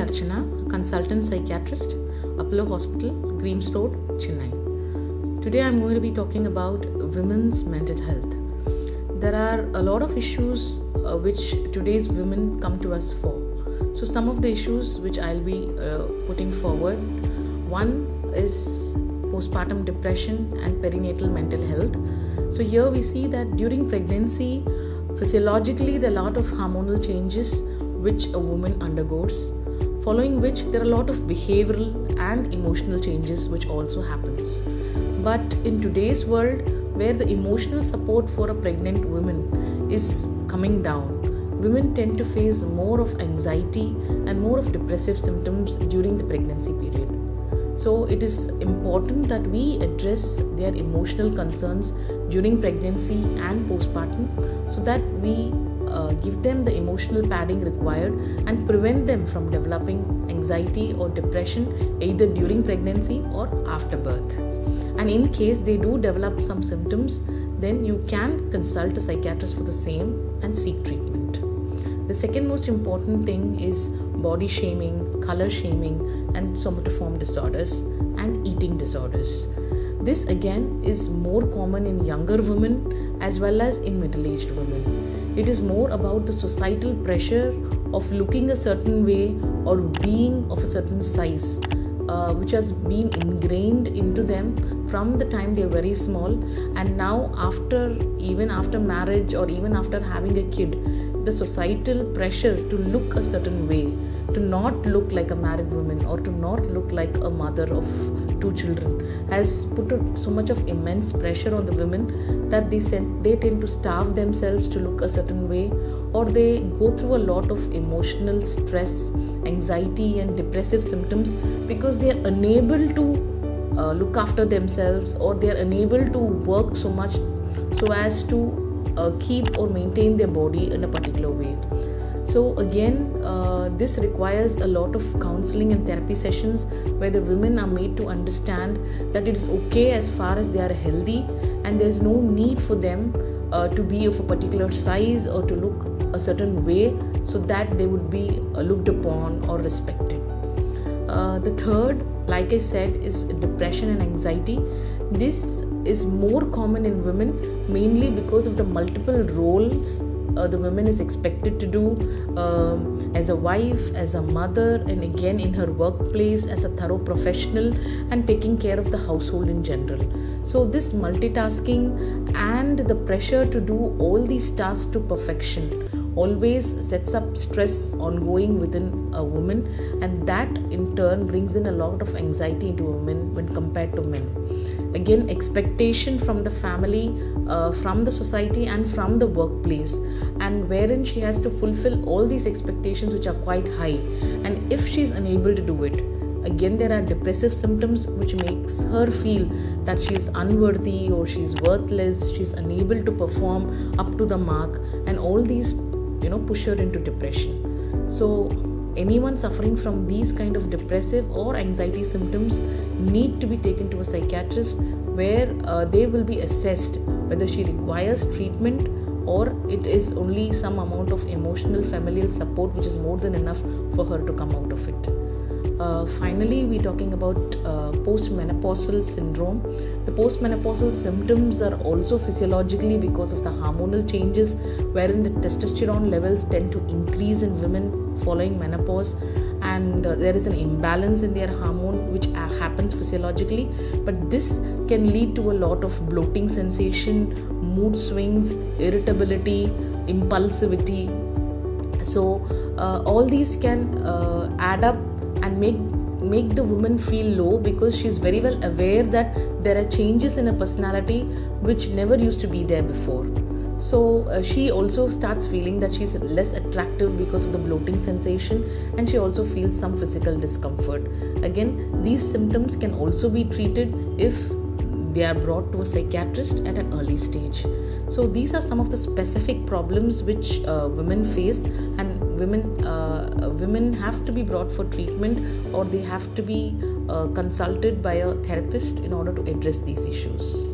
Archana, consultant psychiatrist, Apollo Hospital, Greaves Road, Chennai. Today I'm going to be talking about women's mental health. There are a lot of issues which today's women come to us for. So some of the issues which I'll be putting forward. One is postpartum depression and perinatal mental health. So here we see that during pregnancy, physiologically there are a lot of hormonal changes which a woman undergoes, following which there are a lot of behavioral and emotional changes which also happens. But in today's world, where the emotional support for a pregnant woman is coming down, women tend to face more of anxiety and more of depressive symptoms during the pregnancy period. So it is important that we address their emotional concerns during pregnancy and postpartum so that we give them the emotional padding required and prevent them from developing anxiety or depression either during pregnancy or after birth. And in case they do develop some symptoms, then you can consult a psychiatrist for the same and seek treatment. The second most important thing is body shaming, color shaming, and somatoform disorders and eating disorders. This again is more common in younger women as well as in middle-aged women. It is more about the societal pressure of looking a certain way or being of a certain size, which has been ingrained into them from the time they are very small, and now even after marriage or even after having a kid, the societal pressure to look a certain way, to not look like a married woman or to not look like a mother of 2 children, has put so much of immense pressure on the women that they tend to starve themselves to look a certain way, or they go through a lot of emotional stress, anxiety and depressive symptoms because they are unable to look after themselves, or they are unable to work so much so as to keep or maintain their body in a particular way. So again, this requires a lot of counseling and therapy sessions where the women are made to understand that it is okay as far as they are healthy, and there is no need for them to be of a particular size or to look a certain way so that they would be looked upon or respected. The third, like I said, is depression and anxiety. This is more common in women mainly because of the multiple roles the woman is expected to do as a wife, as a mother, and again in her workplace as a thorough professional and taking care of the household in general. So this multitasking and the pressure to do all these tasks to perfection always sets up stress ongoing within a woman, and that in turn brings in a lot of anxiety into a woman when compared to men. Again, expectation from the family, from the society and from the workplace, and wherein she has to fulfill all these expectations which are quite high, and if she is unable to do it, again there are depressive symptoms which makes her feel that she is unworthy or she is worthless, she is unable to perform up to the mark, and all these push her into depression. So anyone suffering from these kind of depressive or anxiety symptoms need to be taken to a psychiatrist where they will be assessed whether she requires treatment or it is only some amount of emotional familial support which is more than enough for her to come out of it. Finally, we're talking about postmenopausal syndrome. The postmenopausal symptoms are also physiologically because of the hormonal changes wherein the testosterone levels tend to increase in women following menopause, and there is an imbalance in their hormone which happens physiologically, but this can lead to a lot of bloating sensation, mood swings, irritability, impulsivity. So all these can add up and make the woman feel low because she is very well aware that there are changes in her personality which never used to be there before. So she also starts feeling that she's less attractive because of the bloating sensation, and she also feels some physical discomfort. Again, these symptoms can also be treated if they are brought to a psychiatrist at an early stage. So these are some of the specific problems which women face, and women have to be brought for treatment, or they have to be consulted by a therapist in order to address these issues.